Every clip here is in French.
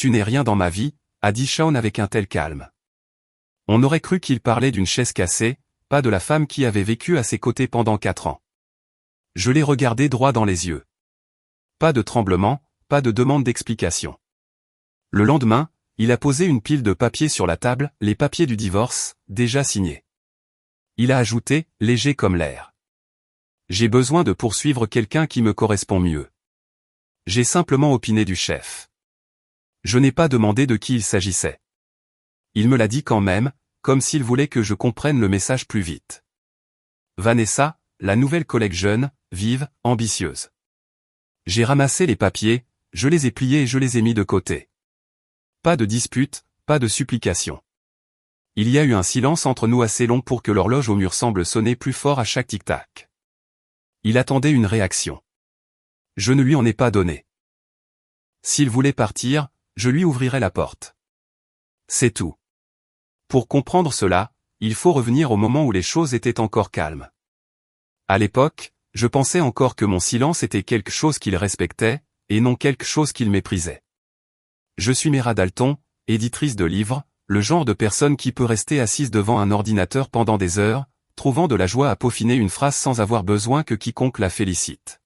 tu n'es rien dans ma vie, a dit Shaun avec un tel calme. On aurait cru qu'il parlait d'une chaise cassée, pas de la femme qui avait vécu à ses côtés pendant 4 ans. Je l'ai regardé droit dans les yeux. Pas de tremblement, pas de demande d'explication. Le lendemain, il a posé une pile de papiers sur la table, les papiers du divorce, déjà signés. Il a ajouté, léger comme l'air. J'ai besoin de poursuivre quelqu'un qui me correspond mieux. J'ai simplement opiné du chef. Je n'ai pas demandé de qui il s'agissait. Il me l'a dit quand même, comme s'il voulait que je comprenne le message plus vite. Vanessa, la nouvelle collègue jeune, vive, ambitieuse. J'ai ramassé les papiers, je les ai pliés et je les ai mis de côté. Pas de dispute, pas de supplication. Il y a eu un silence entre nous assez long pour que l'horloge au mur semble sonner plus fort à chaque tic-tac. Il attendait une réaction. Je ne lui en ai pas donné. S'il voulait partir, je lui ouvrirais la porte. C'est tout. Pour comprendre cela, il faut revenir au moment où les choses étaient encore calmes. À l'époque, je pensais encore que mon silence était quelque chose qu'il respectait, et non quelque chose qu'il méprisait. Je suis Mera Dalton, éditrice de livres, le genre de personne qui peut rester assise devant un ordinateur pendant des heures, trouvant de la joie à peaufiner une phrase sans avoir besoin que quiconque la félicite.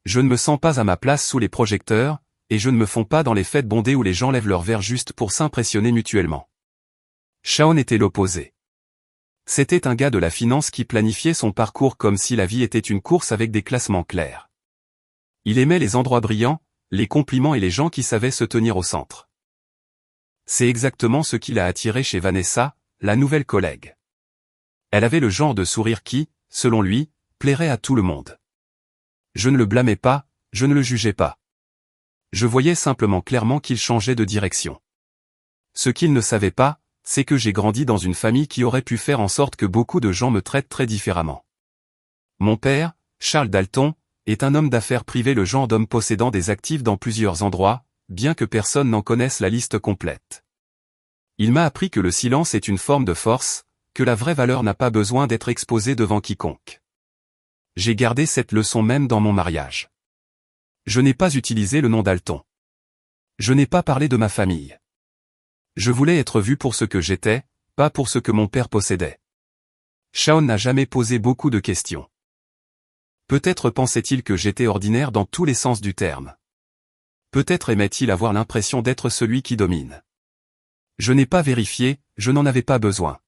Je ne me sens pas à ma place sous les projecteurs, et je ne me fonds pas dans les fêtes bondées où les gens lèvent leur verre juste pour s'impressionner mutuellement. Shaun était l'opposé. C'était un gars de la finance qui planifiait son parcours comme si la vie était une course avec des classements clairs. Il aimait les endroits brillants, les compliments et les gens qui savaient se tenir au centre. C'est exactement ce qui l'a attiré chez Vanessa, la nouvelle collègue. Elle avait le genre de sourire qui, selon lui, plairait à tout le monde. Je ne le blâmais pas, je ne le jugeais pas. Je voyais simplement clairement qu'il changeait de direction. Ce qu'il ne savait pas, c'est que j'ai grandi dans une famille qui aurait pu faire en sorte que beaucoup de gens me traitent très différemment. Mon père, Charles Dalton, est un homme d'affaires privé, le genre d'homme possédant des actifs dans plusieurs endroits, bien que personne n'en connaisse la liste complète. Il m'a appris que le silence est une forme de force, que la vraie valeur n'a pas besoin d'être exposée devant quiconque. J'ai gardé cette leçon même dans mon mariage. Je n'ai pas utilisé le nom Dalton. Je n'ai pas parlé de ma famille. Je voulais être vu pour ce que j'étais, pas pour ce que mon père possédait. Shaun n'a jamais posé beaucoup de questions. Peut-être pensait-il que j'étais ordinaire dans tous les sens du terme. Peut-être aimait-il avoir l'impression d'être celui qui domine. Je n'ai pas vérifié, je n'en avais pas besoin.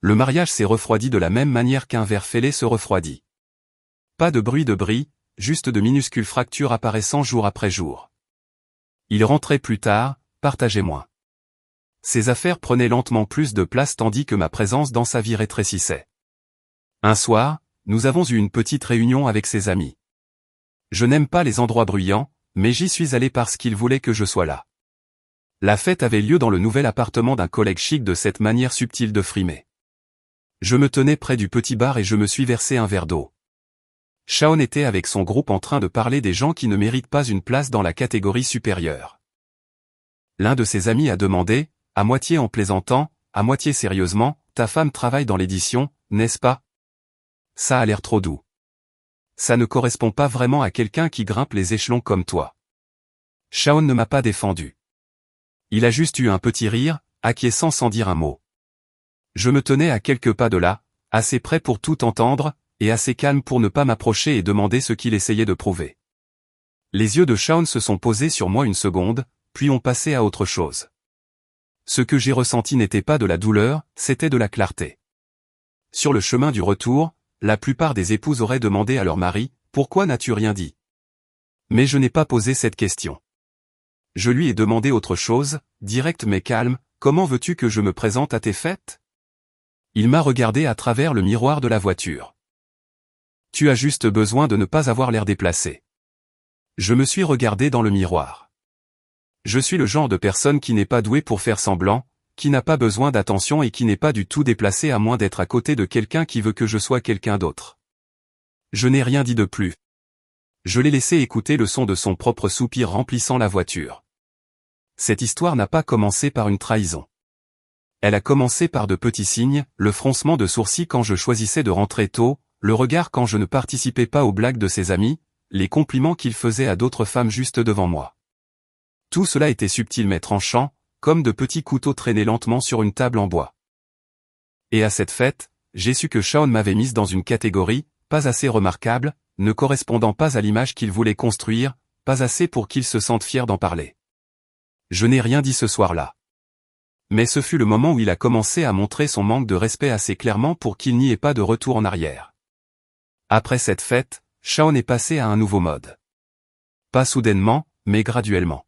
Le mariage s'est refroidi de la même manière qu'un verre fêlé se refroidit. Pas de bruit de bris, juste de minuscules fractures apparaissant jour après jour. Il rentrait plus tard, partageait moins. Ses affaires prenaient lentement plus de place tandis que ma présence dans sa vie rétrécissait. Un soir, nous avons eu une petite réunion avec ses amis. Je n'aime pas les endroits bruyants, mais j'y suis allé parce qu'il voulait que je sois là. La fête avait lieu dans le nouvel appartement d'un collègue chic de cette manière subtile de frimer. Je me tenais près du petit bar et je me suis versé un verre d'eau. Shaun était avec son groupe en train de parler des gens qui ne méritent pas une place dans la catégorie supérieure. L'un de ses amis a demandé, à moitié en plaisantant, à moitié sérieusement, « Ta femme travaille dans l'édition, n'est-ce pas ? Ça a l'air trop doux. Ça ne correspond pas vraiment à quelqu'un qui grimpe les échelons comme toi. » Shaun ne m'a pas défendu. Il a juste eu un petit rire, acquiesçant sans dire un mot. Je me tenais à quelques pas de là, assez près pour tout entendre, et assez calme pour ne pas m'approcher et demander ce qu'il essayait de prouver. Les yeux de Shaun se sont posés sur moi une seconde, puis ont passé à autre chose. Ce que j'ai ressenti n'était pas de la douleur, c'était de la clarté. Sur le chemin du retour, la plupart des épouses auraient demandé à leur mari, « Pourquoi n'as-tu rien dit ?» Mais je n'ai pas posé cette question. Je lui ai demandé autre chose, direct mais calme, « Comment veux-tu que je me présente à tes fêtes ?» Il m'a regardé à travers le miroir de la voiture. « Tu as juste besoin de ne pas avoir l'air déplacé. » Je me suis regardé dans le miroir. Je suis le genre de personne qui n'est pas douée pour faire semblant, qui n'a pas besoin d'attention et qui n'est pas du tout déplacé à moins d'être à côté de quelqu'un qui veut que je sois quelqu'un d'autre. Je n'ai rien dit de plus. Je l'ai laissé écouter le son de son propre soupir remplissant la voiture. Cette histoire n'a pas commencé par une trahison. Elle a commencé par de petits signes, le froncement de sourcils quand je choisissais de rentrer tôt, le regard quand je ne participais pas aux blagues de ses amis, les compliments qu'il faisait à d'autres femmes juste devant moi. Tout cela était subtil mais tranchant, comme de petits couteaux traînés lentement sur une table en bois. Et à cette fête, j'ai su que Shaun m'avait mise dans une catégorie, pas assez remarquable, ne correspondant pas à l'image qu'il voulait construire, pas assez pour qu'il se sente fier d'en parler. Je n'ai rien dit ce soir-là. Mais ce fut le moment où il a commencé à montrer son manque de respect assez clairement pour qu'il n'y ait pas de retour en arrière. Après cette fête, Shaun est passé à un nouveau mode. Pas soudainement, mais graduellement.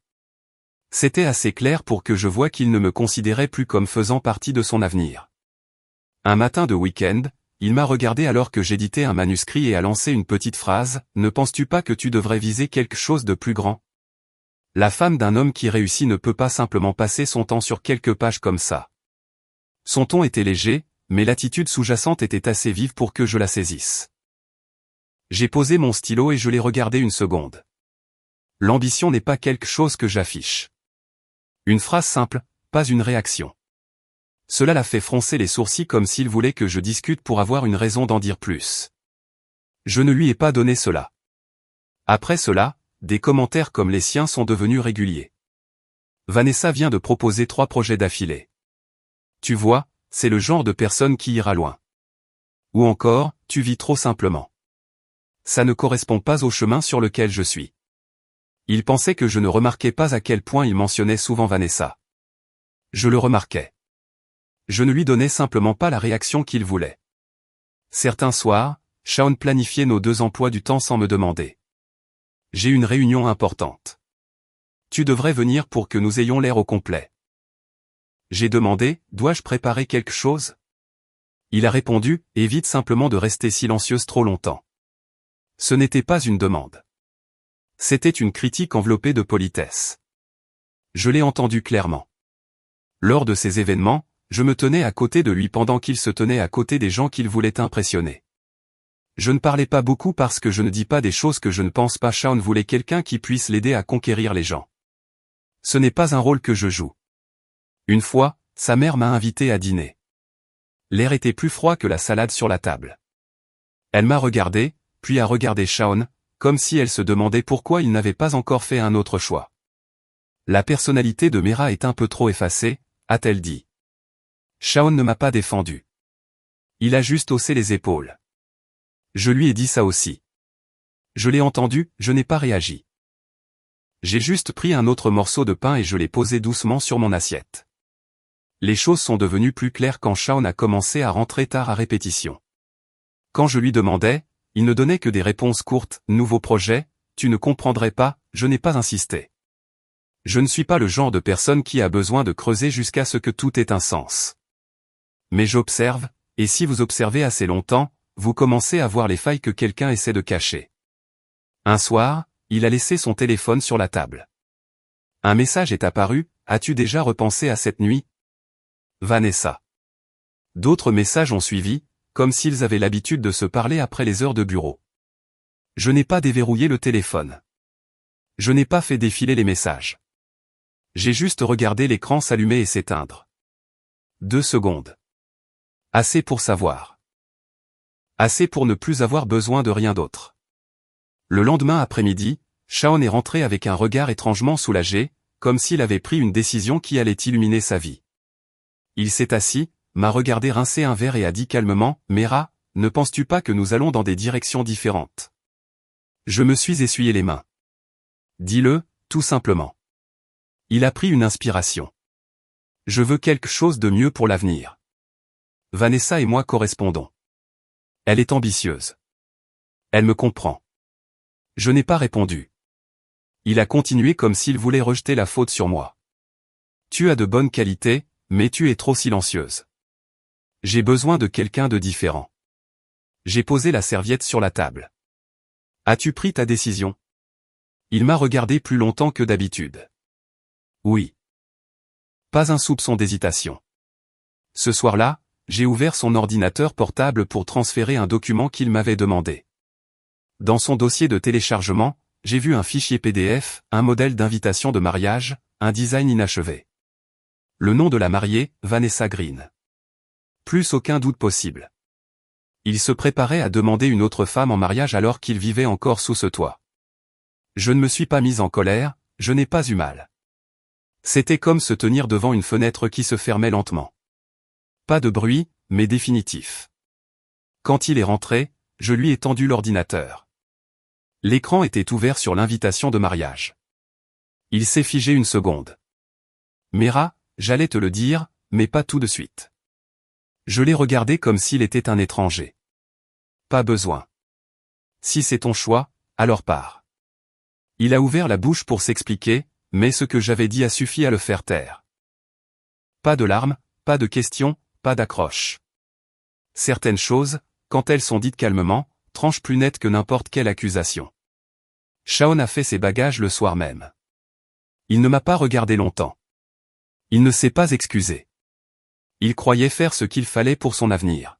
C'était assez clair pour que je voie qu'il ne me considérait plus comme faisant partie de son avenir. Un matin de week-end, il m'a regardé alors que j'éditais un manuscrit et a lancé une petite phrase, « Ne penses-tu pas que tu devrais viser quelque chose de plus grand ? La femme d'un homme qui réussit ne peut pas simplement passer son temps sur quelques pages comme ça. » Son ton était léger, mais l'attitude sous-jacente était assez vive pour que je la saisisse. J'ai posé mon stylo et je l'ai regardé une seconde. L'ambition n'est pas quelque chose que j'affiche. Une phrase simple, pas une réaction. Cela l'a fait froncer les sourcils comme s'il voulait que je discute pour avoir une raison d'en dire plus. Je ne lui ai pas donné cela. Après cela, des commentaires comme les siens sont devenus réguliers. Vanessa vient de proposer 3 projets d'affilée. Tu vois, c'est le genre de personne qui ira loin. Ou encore, tu vis trop simplement. Ça ne correspond pas au chemin sur lequel je suis. Il pensait que je ne remarquais pas à quel point il mentionnait souvent Vanessa. Je le remarquais. Je ne lui donnais simplement pas la réaction qu'il voulait. Certains soirs, Shaun planifiait nos 2 emplois du temps sans me demander. J'ai une réunion importante. Tu devrais venir pour que nous ayons l'air au complet. J'ai demandé, dois-je préparer quelque chose ? Il a répondu, évite simplement de rester silencieuse trop longtemps. Ce n'était pas une demande. C'était une critique enveloppée de politesse. Je l'ai entendu clairement. Lors de ces événements, je me tenais à côté de lui pendant qu'il se tenait à côté des gens qu'il voulait impressionner. Je ne parlais pas beaucoup parce que je ne dis pas des choses que je ne pense pas. Shaun voulait quelqu'un qui puisse l'aider à conquérir les gens. Ce n'est pas un rôle que je joue. Une fois, sa mère m'a invité à dîner. L'air était plus froid que la salade sur la table. Elle m'a regardé, puis a regardé Shaun, comme si elle se demandait pourquoi il n'avait pas encore fait un autre choix. La personnalité de Mera est un peu trop effacée, a-t-elle dit. Shaun ne m'a pas défendu. Il a juste haussé les épaules. Je lui ai dit ça aussi. Je l'ai entendu, je n'ai pas réagi. J'ai juste pris un autre morceau de pain et je l'ai posé doucement sur mon assiette. Les choses sont devenues plus claires quand Shaun a commencé à rentrer tard à répétition. Quand je lui demandais, il ne donnait que des réponses courtes, nouveau projet, tu ne comprendrais pas, je n'ai pas insisté. Je ne suis pas le genre de personne qui a besoin de creuser jusqu'à ce que tout ait un sens. Mais j'observe, et si vous observez assez longtemps, vous commencez à voir les failles que quelqu'un essaie de cacher. Un soir, il a laissé son téléphone sur la table. Un message est apparu, as-tu déjà repensé à cette nuit ? Vanessa. D'autres messages ont suivi, comme s'ils avaient l'habitude de se parler après les heures de bureau. Je n'ai pas déverrouillé le téléphone. Je n'ai pas fait défiler les messages. J'ai juste regardé l'écran s'allumer et s'éteindre. 2 secondes. Assez pour savoir. Assez pour ne plus avoir besoin de rien d'autre. Le lendemain après-midi, Shaun est rentré avec un regard étrangement soulagé, comme s'il avait pris une décision qui allait illuminer sa vie. Il s'est assis, m'a regardé rincer un verre et a dit calmement, « Mera, ne penses-tu pas que nous allons dans des directions différentes ?» Je me suis essuyé les mains. Dis-le, tout simplement. Il a pris une inspiration. Je veux quelque chose de mieux pour l'avenir. Vanessa et moi correspondons. Elle est ambitieuse. Elle me comprend. Je n'ai pas répondu. Il a continué comme s'il voulait rejeter la faute sur moi. Tu as de bonnes qualités, mais tu es trop silencieuse. J'ai besoin de quelqu'un de différent. J'ai posé la serviette sur la table. As-tu pris ta décision ? Il m'a regardé plus longtemps que d'habitude. Oui. Pas un soupçon d'hésitation. Ce soir-là, j'ai ouvert son ordinateur portable pour transférer un document qu'il m'avait demandé. Dans son dossier de téléchargement, j'ai vu un fichier PDF, un modèle d'invitation de mariage, un design inachevé. Le nom de la mariée, Vanessa Green. Plus aucun doute possible. Il se préparait à demander une autre femme en mariage alors qu'il vivait encore sous ce toit. Je ne me suis pas mise en colère, je n'ai pas eu mal. C'était comme se tenir devant une fenêtre qui se fermait lentement. Pas de bruit, mais définitif. Quand il est rentré, je lui ai tendu l'ordinateur. L'écran était ouvert sur l'invitation de mariage. Il s'est figé une seconde. Mera, j'allais te le dire, mais pas tout de suite. Je l'ai regardé comme s'il était un étranger. Pas besoin. Si c'est ton choix, alors pars. Il a ouvert la bouche pour s'expliquer, mais ce que j'avais dit a suffi à le faire taire. Pas de larmes, pas de questions, pas d'accroche. Certaines choses, quand elles sont dites calmement, tranchent plus net que n'importe quelle accusation. Shaun a fait ses bagages le soir même. Il ne m'a pas regardé longtemps. Il ne s'est pas excusé. Il croyait faire ce qu'il fallait pour son avenir.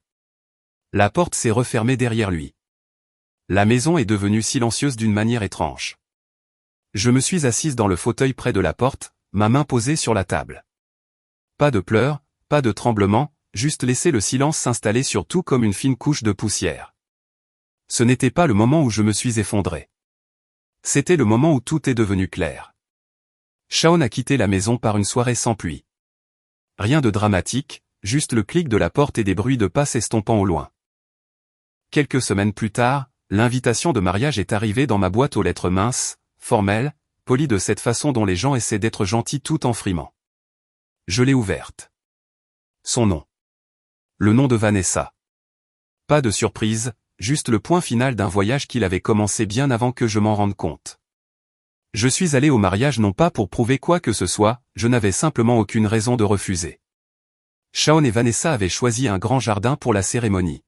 La porte s'est refermée derrière lui. La maison est devenue silencieuse d'une manière étrange. Je me suis assise dans le fauteuil près de la porte, ma main posée sur la table. Pas de pleurs, pas de tremblements, juste laisser le silence s'installer sur tout comme une fine couche de poussière. Ce n'était pas le moment où je me suis effondré. C'était le moment où tout est devenu clair. Shaun a quitté la maison par une soirée sans pluie. Rien de dramatique, juste le clic de la porte et des bruits de pas s'estompant au loin. Quelques semaines plus tard, l'invitation de mariage est arrivée dans ma boîte aux lettres minces, formelle, polie de cette façon dont les gens essaient d'être gentils tout en frimant. Je l'ai ouverte. Son nom. Le nom de Vanessa. Pas de surprise, juste le point final d'un voyage qu'il avait commencé bien avant que je m'en rende compte. Je suis allé au mariage non pas pour prouver quoi que ce soit, je n'avais simplement aucune raison de refuser. Shaun et Vanessa avaient choisi un grand jardin pour la cérémonie.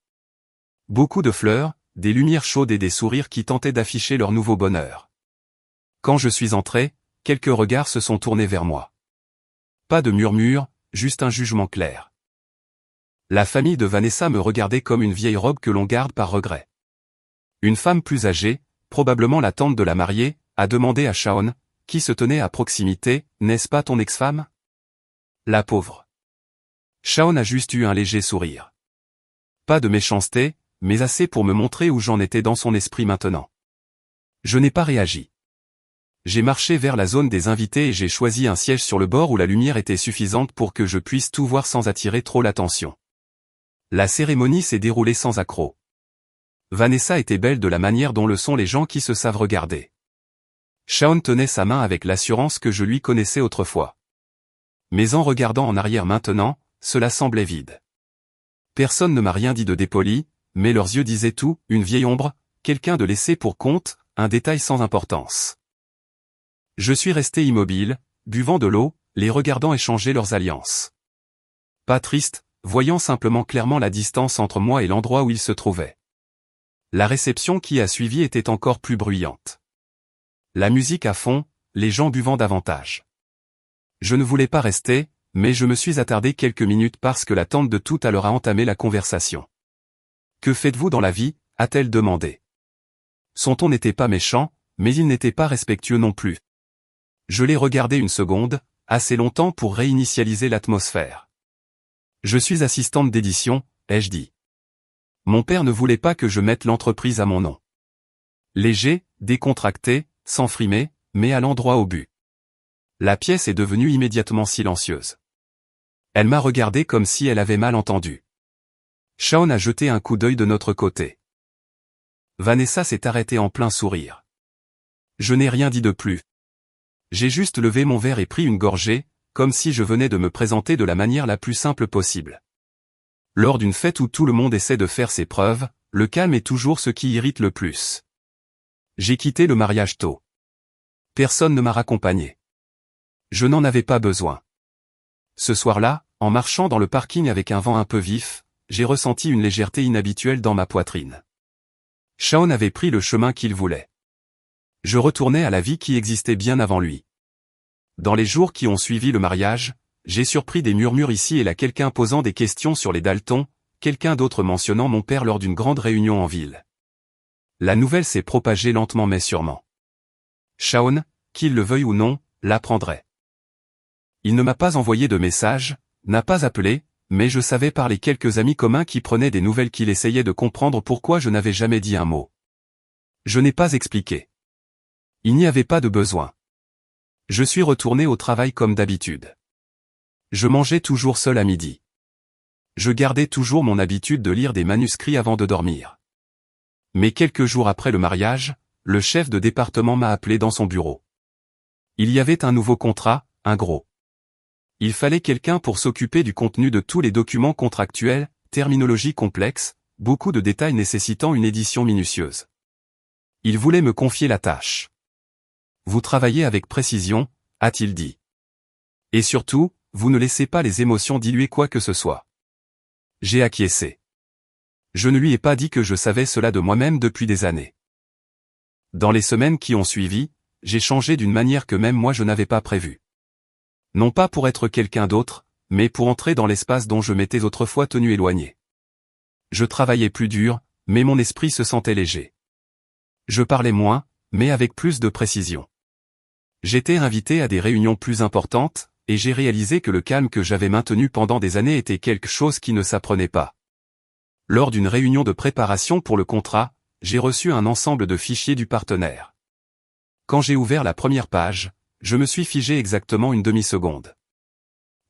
Beaucoup de fleurs, des lumières chaudes et des sourires qui tentaient d'afficher leur nouveau bonheur. Quand je suis entré, quelques regards se sont tournés vers moi. Pas de murmures, juste un jugement clair. La famille de Vanessa me regardait comme une vieille robe que l'on garde par regret. Une femme plus âgée, probablement la tante de la mariée, a demandé à Shaun, qui se tenait à proximité, « N'est-ce pas ton ex-femme » La pauvre. Shaun a juste eu un léger sourire. Pas de méchanceté, mais assez pour me montrer où j'en étais dans son esprit maintenant. Je n'ai pas réagi. J'ai marché vers la zone des invités et j'ai choisi un siège sur le bord où la lumière était suffisante pour que je puisse tout voir sans attirer trop l'attention. La cérémonie s'est déroulée sans accroc. Vanessa était belle de la manière dont le sont les gens qui se savent regarder. Shaun tenait sa main avec l'assurance que je lui connaissais autrefois. Mais en regardant en arrière maintenant, cela semblait vide. Personne ne m'a rien dit de dépoli, mais leurs yeux disaient tout, une vieille ombre, quelqu'un de laissé pour compte, un détail sans importance. Je suis resté immobile, buvant de l'eau, les regardant échanger leurs alliances. Pas triste, voyant simplement clairement la distance entre moi et l'endroit où ils se trouvaient. La réception qui a suivi était encore plus bruyante. La musique à fond, les gens buvant davantage. Je ne voulais pas rester, mais je me suis attardé quelques minutes parce que la tante de tout à l'heure a entamé la conversation. « Que faites-vous dans la vie » a-t-elle demandé. Son ton n'était pas méchant, mais il n'était pas respectueux non plus. Je l'ai regardé une seconde, assez longtemps pour réinitialiser l'atmosphère. « Je suis assistante d'édition », ai-je dit. Mon père ne voulait pas que je mette l'entreprise à mon nom. Léger, décontracté, sans frimer, mais allant droit au but. La pièce est devenue immédiatement silencieuse. Elle m'a regardé comme si elle avait mal entendu. Shaun a jeté un coup d'œil de notre côté. Vanessa s'est arrêtée en plein sourire. Je n'ai rien dit de plus. J'ai juste levé mon verre et pris une gorgée, comme si je venais de me présenter de la manière la plus simple possible. Lors d'une fête où tout le monde essaie de faire ses preuves, le calme est toujours ce qui irrite le plus. J'ai quitté le mariage tôt. Personne ne m'a raccompagné. Je n'en avais pas besoin. Ce soir-là, en marchant dans le parking avec un vent un peu vif, j'ai ressenti une légèreté inhabituelle dans ma poitrine. Shaun avait pris le chemin qu'il voulait. Je retournais à la vie qui existait bien avant lui. Dans les jours qui ont suivi le mariage, j'ai surpris des murmures ici et là, quelqu'un posant des questions sur les Dalton, quelqu'un d'autre mentionnant mon père lors d'une grande réunion en ville. La nouvelle s'est propagée lentement mais sûrement. Shaun, qu'il le veuille ou non, l'apprendrait. Il ne m'a pas envoyé de message, n'a pas appelé, mais je savais par les quelques amis communs qui prenaient des nouvelles qu'il essayait de comprendre pourquoi je n'avais jamais dit un mot. Je n'ai pas expliqué. Il n'y avait pas de besoin. Je suis retourné au travail comme d'habitude. Je mangeais toujours seul à midi. Je gardais toujours mon habitude de lire des manuscrits avant de dormir. Mais quelques jours après le mariage, le chef de département m'a appelé dans son bureau. Il y avait un nouveau contrat, un gros. Il fallait quelqu'un pour s'occuper du contenu de tous les documents contractuels, terminologie complexe, beaucoup de détails nécessitant une édition minutieuse. Il voulait me confier la tâche. Vous travaillez avec précision, a-t-il dit. Et surtout, vous ne laissez pas les émotions diluer quoi que ce soit. J'ai acquiescé. Je ne lui ai pas dit que je savais cela de moi-même depuis des années. Dans les semaines qui ont suivi, j'ai changé d'une manière que même moi je n'avais pas prévue. Non pas pour être quelqu'un d'autre, mais pour entrer dans l'espace dont je m'étais autrefois tenu éloigné. Je travaillais plus dur, mais mon esprit se sentait léger. Je parlais moins, mais avec plus de précision. J'étais invité à des réunions plus importantes, et j'ai réalisé que le calme que j'avais maintenu pendant des années était quelque chose qui ne s'apprenait pas. Lors d'une réunion de préparation pour le contrat, j'ai reçu un ensemble de fichiers du partenaire. Quand j'ai ouvert la première page, je me suis figé exactement une demi-seconde.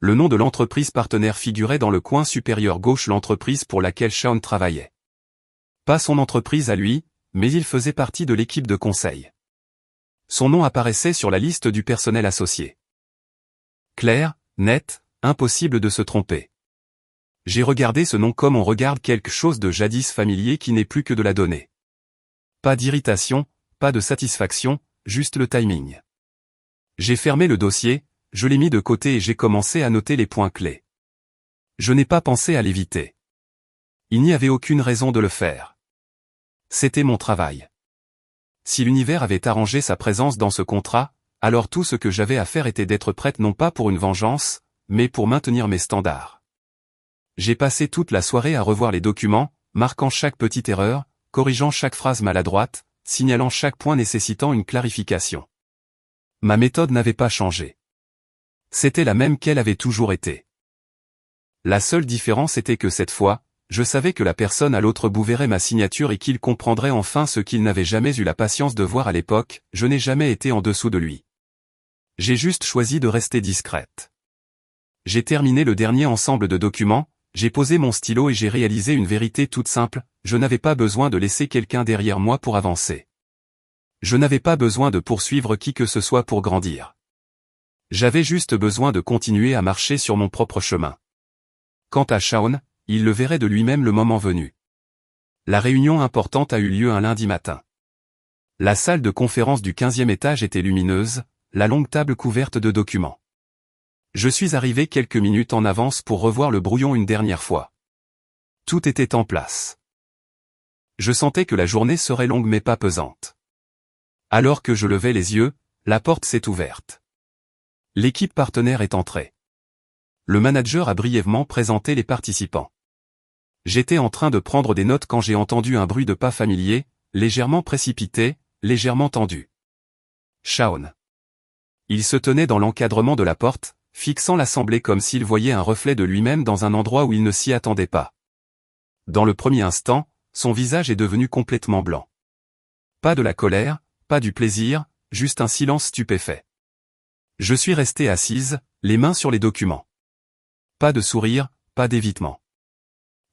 Le nom de l'entreprise partenaire figurait dans le coin supérieur gauche, l'entreprise pour laquelle Shaun travaillait. Pas son entreprise à lui, mais il faisait partie de l'équipe de conseil. Son nom apparaissait sur la liste du personnel associé. Clair, net, impossible de se tromper. J'ai regardé ce nom comme on regarde quelque chose de jadis familier qui n'est plus que de la donnée. Pas d'irritation, pas de satisfaction, juste le timing. J'ai fermé le dossier, je l'ai mis de côté et j'ai commencé à noter les points clés. Je n'ai pas pensé à l'éviter. Il n'y avait aucune raison de le faire. C'était mon travail. Si l'univers avait arrangé sa présence dans ce contrat, alors tout ce que j'avais à faire était d'être prête non pas pour une vengeance, mais pour maintenir mes standards. J'ai passé toute la soirée à revoir les documents, marquant chaque petite erreur, corrigeant chaque phrase maladroite, signalant chaque point nécessitant une clarification. Ma méthode n'avait pas changé. C'était la même qu'elle avait toujours été. La seule différence était que cette fois, je savais que la personne à l'autre bout verrait ma signature et qu'il comprendrait enfin ce qu'il n'avait jamais eu la patience de voir à l'époque, je n'ai jamais été en dessous de lui. J'ai juste choisi de rester discrète. J'ai terminé le dernier ensemble de documents, j'ai posé mon stylo et j'ai réalisé une vérité toute simple, je n'avais pas besoin de laisser quelqu'un derrière moi pour avancer. Je n'avais pas besoin de poursuivre qui que ce soit pour grandir. J'avais juste besoin de continuer à marcher sur mon propre chemin. Quant à Shaun, il le verrait de lui-même le moment venu. La réunion importante a eu lieu un lundi matin. La salle de conférence du 15e étage était lumineuse, la longue table couverte de documents. Je suis arrivé quelques minutes en avance pour revoir le brouillon une dernière fois. Tout était en place. Je sentais que la journée serait longue mais pas pesante. Alors que je levais les yeux, la porte s'est ouverte. L'équipe partenaire est entrée. Le manager a brièvement présenté les participants. J'étais en train de prendre des notes quand j'ai entendu un bruit de pas familier, légèrement précipité, légèrement tendu. Shaun. Il se tenait dans l'encadrement de la porte, fixant l'assemblée comme s'il voyait un reflet de lui-même dans un endroit où il ne s'y attendait pas. Dans le premier instant, son visage est devenu complètement blanc. Pas de la colère, pas du plaisir, juste un silence stupéfait. Je suis resté assise, les mains sur les documents. Pas de sourire, pas d'évitement.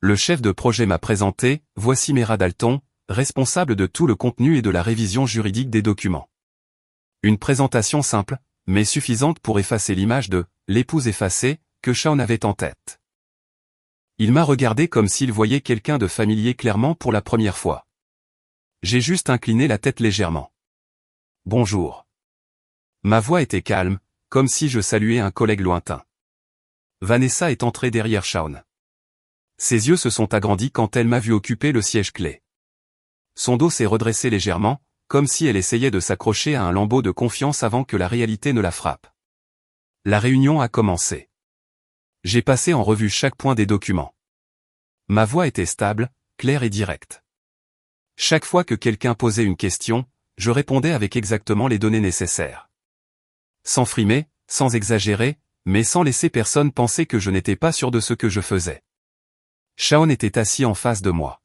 Le chef de projet m'a présenté, voici Mera Dalton, responsable de tout le contenu et de la révision juridique des documents. Une présentation simple, mais suffisante pour effacer l'image de « l'épouse effacée » que Shaun avait en tête. Il m'a regardé comme s'il voyait quelqu'un de familier clairement pour la première fois. J'ai juste incliné la tête légèrement. « Bonjour. » Ma voix était calme, comme si je saluais un collègue lointain. Vanessa est entrée derrière Shaun. Ses yeux se sont agrandis quand elle m'a vu occuper le siège clé. Son dos s'est redressé légèrement, comme si elle essayait de s'accrocher à un lambeau de confiance avant que la réalité ne la frappe. La réunion a commencé. J'ai passé en revue chaque point des documents. Ma voix était stable, claire et directe. Chaque fois que quelqu'un posait une question, je répondais avec exactement les données nécessaires. Sans frimer, sans exagérer, mais sans laisser personne penser que je n'étais pas sûr de ce que je faisais. Shaun était assis en face de moi.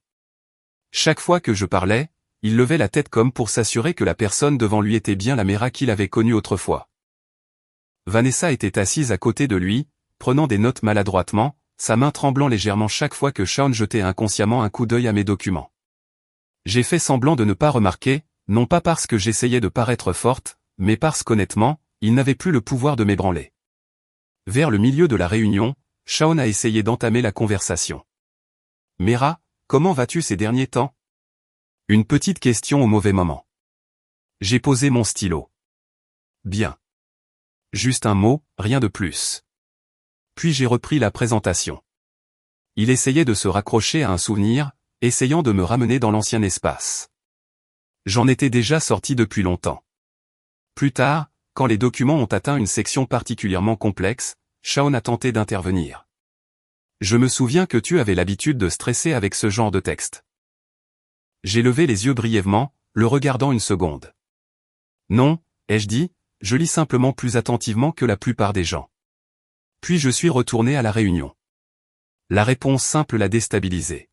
Chaque fois que je parlais, il levait la tête comme pour s'assurer que la personne devant lui était bien la Mera qu'il avait connue autrefois. Vanessa était assise à côté de lui, prenant des notes maladroitement, sa main tremblant légèrement chaque fois que Shaun jetait inconsciemment un coup d'œil à mes documents. J'ai fait semblant de ne pas remarquer, non pas parce que j'essayais de paraître forte, mais parce qu'honnêtement, il n'avait plus le pouvoir de m'ébranler. Vers le milieu de la réunion, Shaun a essayé d'entamer la conversation. « Mera, comment vas-tu ces derniers temps ?» Une petite question au mauvais moment. J'ai posé mon stylo. « Bien. » Juste un mot, rien de plus. Puis j'ai repris la présentation. Il essayait de se raccrocher à un souvenir, essayant de me ramener dans l'ancien espace. J'en étais déjà sorti depuis longtemps. Plus tard, quand les documents ont atteint une section particulièrement complexe, Shaun a tenté d'intervenir. Je me souviens que tu avais l'habitude de stresser avec ce genre de texte. J'ai levé les yeux brièvement, le regardant une seconde. Non, ai-je dit, je lis simplement plus attentivement que la plupart des gens. Puis je suis retourné à la réunion. La réponse simple l'a déstabilisé.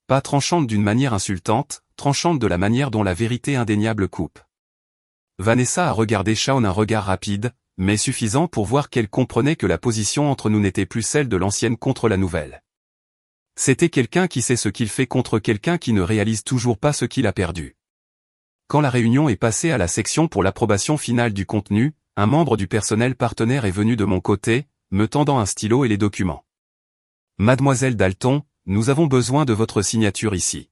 Pas tranchante d'une manière insultante, tranchante de la manière dont la vérité indéniable coupe. Vanessa a regardé Shaun un regard rapide, mais suffisant pour voir qu'elle comprenait que la position entre nous n'était plus celle de l'ancienne contre la nouvelle. C'était quelqu'un qui sait ce qu'il fait contre quelqu'un qui ne réalise toujours pas ce qu'il a perdu. Quand la réunion est passée à la section pour l'approbation finale du contenu, un membre du personnel partenaire est venu de mon côté, me tendant un stylo et les documents. « Mademoiselle Dalton, nous avons besoin de votre signature ici. »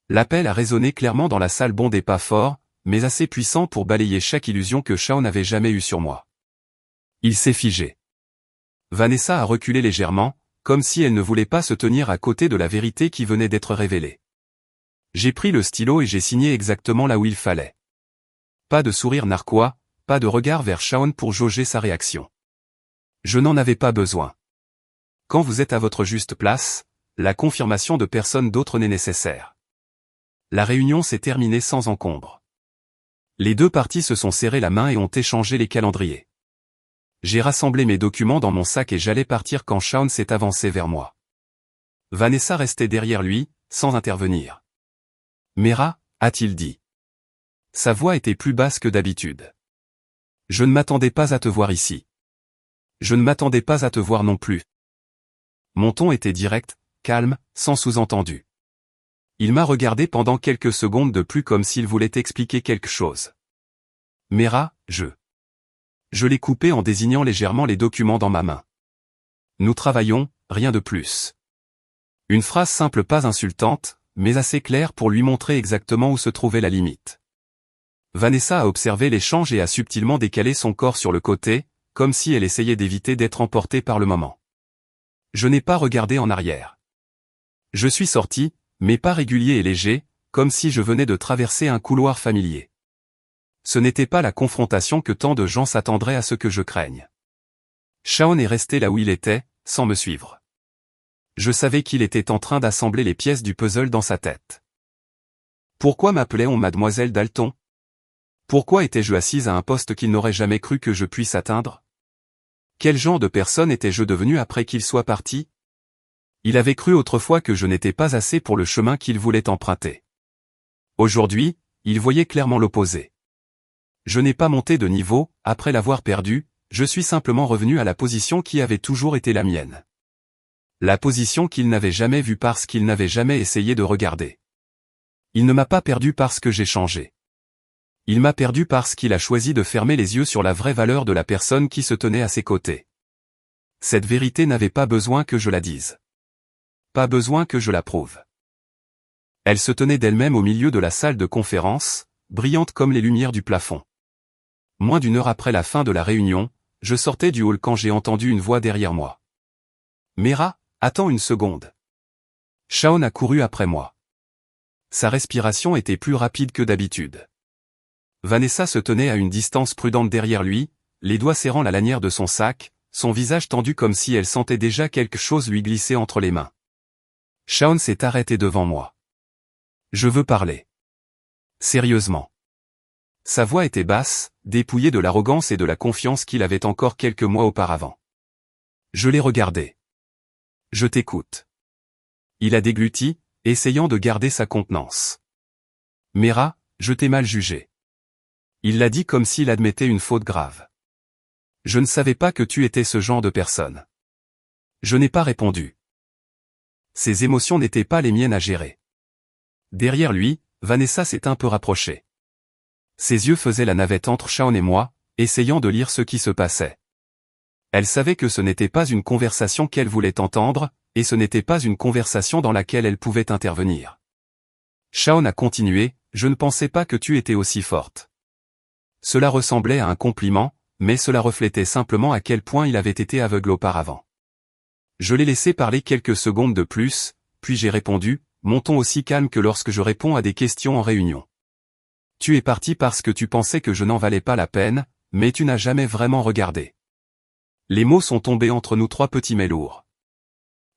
L'appel a résonné clairement dans la salle, bon et pas fort, mais assez puissant pour balayer chaque illusion que Shaun n'avait jamais eue sur moi. Il s'est figé. Vanessa a reculé légèrement, comme si elle ne voulait pas se tenir à côté de la vérité qui venait d'être révélée. J'ai pris le stylo et j'ai signé exactement là où il fallait. Pas de sourire narquois, pas de regard vers Shaun pour jauger sa réaction. Je n'en avais pas besoin. Quand vous êtes à votre juste place, la confirmation de personne d'autre n'est nécessaire. La réunion s'est terminée sans encombre. Les deux parties se sont serrées la main et ont échangé les calendriers. J'ai rassemblé mes documents dans mon sac et j'allais partir quand Shaun s'est avancé vers moi. Vanessa restait derrière lui, sans intervenir. « Mera » a-t-il dit. Sa voix était plus basse que d'habitude. « Je ne m'attendais pas à te voir ici. Je ne m'attendais pas à te voir non plus. » Mon ton était direct, calme, sans sous-entendu. Il m'a regardé pendant quelques secondes de plus comme s'il voulait expliquer quelque chose. « Mera, Je l'ai coupé en désignant légèrement les documents dans ma main. Nous travaillons, rien de plus. Une phrase simple, pas insultante, mais assez claire pour lui montrer exactement où se trouvait la limite. Vanessa a observé l'échange et a subtilement décalé son corps sur le côté, comme si elle essayait d'éviter d'être emportée par le moment. Je n'ai pas regardé en arrière. Je suis sorti, mais pas régulier et léger, comme si je venais de traverser un couloir familier. Ce n'était pas la confrontation que tant de gens s'attendraient à ce que je craigne. Shaun est resté là où il était, sans me suivre. Je savais qu'il était en train d'assembler les pièces du puzzle dans sa tête. Pourquoi m'appelait-on Mademoiselle Dalton? Pourquoi étais-je assise à un poste qu'il n'aurait jamais cru que je puisse atteindre? Quel genre de personne étais-je devenu après qu'il soit parti? Il avait cru autrefois que je n'étais pas assez pour le chemin qu'il voulait emprunter. Aujourd'hui, il voyait clairement l'opposé. Je n'ai pas monté de niveau, après l'avoir perdu, je suis simplement revenu à la position qui avait toujours été la mienne. La position qu'il n'avait jamais vue parce qu'il n'avait jamais essayé de regarder. Il ne m'a pas perdu parce que j'ai changé. Il m'a perdu parce qu'il a choisi de fermer les yeux sur la vraie valeur de la personne qui se tenait à ses côtés. Cette vérité n'avait pas besoin que je la dise. Pas besoin que je la prouve. Elle se tenait d'elle-même au milieu de la salle de conférence, brillante comme les lumières du plafond. Moins d'une heure après la fin de la réunion, je sortais du hall quand j'ai entendu une voix derrière moi. « Mera, attends une seconde. » Shaun a couru après moi. Sa respiration était plus rapide que d'habitude. Vanessa se tenait à une distance prudente derrière lui, les doigts serrant la lanière de son sac, son visage tendu comme si elle sentait déjà quelque chose lui glisser entre les mains. Shaun s'est arrêté devant moi. « Je veux parler. » Sérieusement. Sa voix était basse, dépouillée de l'arrogance et de la confiance qu'il avait encore quelques mois auparavant. Je l'ai regardé. « Je t'écoute. » Il a dégluti, essayant de garder sa contenance. « Mera, je t'ai mal jugé. » Il l'a dit comme s'il admettait une faute grave. Je ne savais pas que tu étais ce genre de personne. Je n'ai pas répondu. Ses émotions n'étaient pas les miennes à gérer. Derrière lui, Vanessa s'est un peu rapprochée. Ses yeux faisaient la navette entre Shaun et moi, essayant de lire ce qui se passait. Elle savait que ce n'était pas une conversation qu'elle voulait entendre, et ce n'était pas une conversation dans laquelle elle pouvait intervenir. Shaun a continué, je ne pensais pas que tu étais aussi forte. Cela ressemblait à un compliment, mais cela reflétait simplement à quel point il avait été aveugle auparavant. Je l'ai laissé parler quelques secondes de plus, puis j'ai répondu, mon ton aussi calme que lorsque je réponds à des questions en réunion. Tu es parti parce que tu pensais que je n'en valais pas la peine, mais tu n'as jamais vraiment regardé. Les mots sont tombés entre nous trois petits mais lourds.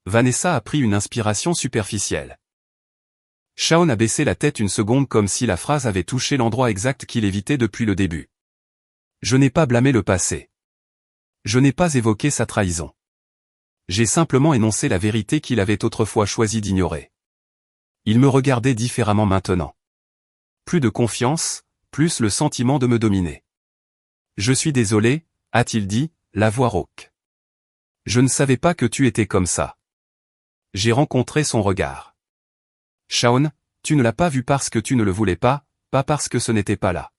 Vanessa a pris une inspiration superficielle. Shaun a baissé la tête une seconde comme si la phrase avait touché l'endroit exact qu'il évitait depuis le début. Je n'ai pas blâmé le passé. Je n'ai pas évoqué sa trahison. J'ai simplement énoncé la vérité qu'il avait autrefois choisi d'ignorer. Il me regardait différemment maintenant. Plus de confiance, plus le sentiment de me dominer. Je suis désolé, a-t-il dit, la voix rauque. Je ne savais pas que tu étais comme ça. J'ai rencontré son regard. Shaun, tu ne l'as pas vu parce que tu ne le voulais pas parce que ce n'était pas là.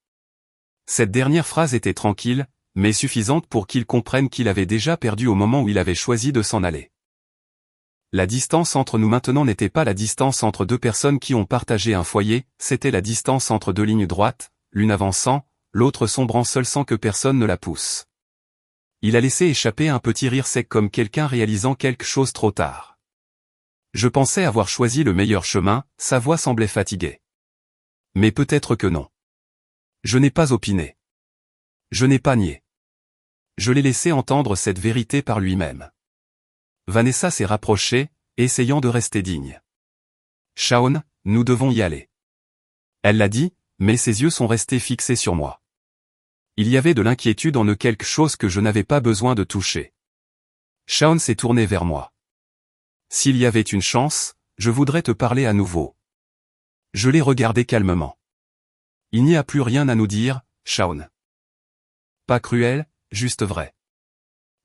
Cette dernière phrase était tranquille, mais suffisante pour qu'il comprenne qu'il avait déjà perdu au moment où il avait choisi de s'en aller. La distance entre nous maintenant n'était pas la distance entre deux personnes qui ont partagé un foyer, c'était la distance entre deux lignes droites, l'une avançant, l'autre sombrant seule sans que personne ne la pousse. Il a laissé échapper un petit rire sec comme quelqu'un réalisant quelque chose trop tard. Je pensais avoir choisi le meilleur chemin, sa voix semblait fatiguée. Mais peut-être que non. Je n'ai pas opiné. Je n'ai pas nié. Je l'ai laissé entendre cette vérité par lui-même. Vanessa s'est rapprochée, essayant de rester digne. Shaun, nous devons y aller. Elle l'a dit, mais ses yeux sont restés fixés sur moi. Il y avait de l'inquiétude en eux, quelque chose que je n'avais pas besoin de toucher. Shaun s'est tourné vers moi. S'il y avait une chance, je voudrais te parler à nouveau. Je l'ai regardé calmement. Il n'y a plus rien à nous dire, Shaun. Pas cruel, juste vrai.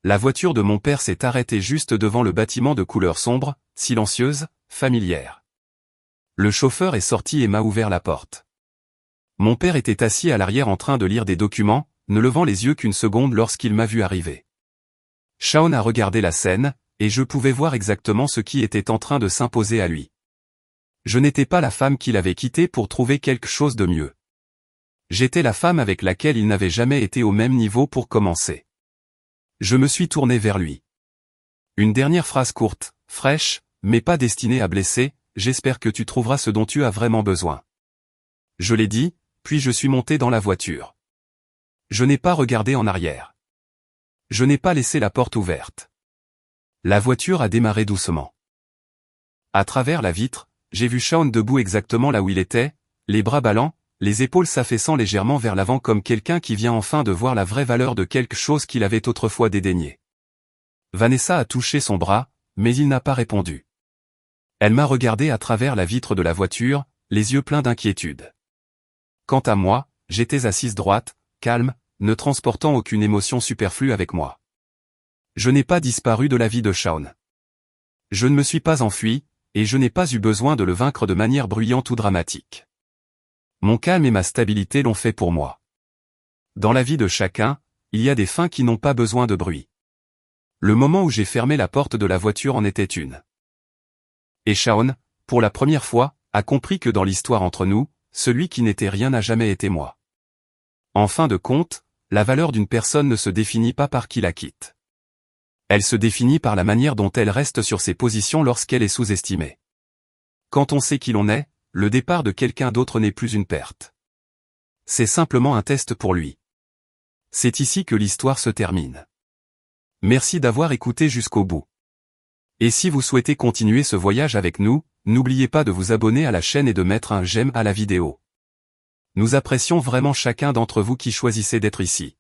La voiture de mon père s'est arrêtée juste devant le bâtiment de couleur sombre, silencieuse, familière. Le chauffeur est sorti et m'a ouvert la porte. Mon père était assis à l'arrière en train de lire des documents, ne levant les yeux qu'une seconde lorsqu'il m'a vu arriver. Shaun a regardé la scène, et je pouvais voir exactement ce qui était en train de s'imposer à lui. Je n'étais pas la femme qu'il avait quittée pour trouver quelque chose de mieux. J'étais la femme avec laquelle il n'avait jamais été au même niveau pour commencer. Je me suis tourné vers lui. Une dernière phrase courte, fraîche, mais pas destinée à blesser, j'espère que tu trouveras ce dont tu as vraiment besoin. Je l'ai dit, puis je suis monté dans la voiture. Je n'ai pas regardé en arrière. Je n'ai pas laissé la porte ouverte. La voiture a démarré doucement. À travers la vitre, j'ai vu Shaun debout exactement là où il était, les bras ballants, les épaules s'affaissant légèrement vers l'avant comme quelqu'un qui vient enfin de voir la vraie valeur de quelque chose qu'il avait autrefois dédaigné. Vanessa a touché son bras, mais il n'a pas répondu. Elle m'a regardé à travers la vitre de la voiture, les yeux pleins d'inquiétude. Quant à moi, j'étais assise droite, calme, ne transportant aucune émotion superflue avec moi. Je n'ai pas disparu de la vie de Shaun. Je ne me suis pas enfui, et je n'ai pas eu besoin de le vaincre de manière bruyante ou dramatique. Mon calme et ma stabilité l'ont fait pour moi. Dans la vie de chacun, il y a des fins qui n'ont pas besoin de bruit. Le moment où j'ai fermé la porte de la voiture en était une. Et Shaun, pour la première fois, a compris que dans l'histoire entre nous, celui qui n'était rien n'a jamais été moi. En fin de compte, la valeur d'une personne ne se définit pas par qui la quitte. Elle se définit par la manière dont elle reste sur ses positions lorsqu'elle est sous-estimée. Quand on sait qui l'on est, le départ de quelqu'un d'autre n'est plus une perte. C'est simplement un test pour lui. C'est ici que l'histoire se termine. Merci d'avoir écouté jusqu'au bout. Et si vous souhaitez continuer ce voyage avec nous, n'oubliez pas de vous abonner à la chaîne et de mettre un j'aime à la vidéo. Nous apprécions vraiment chacun d'entre vous qui choisissez d'être ici.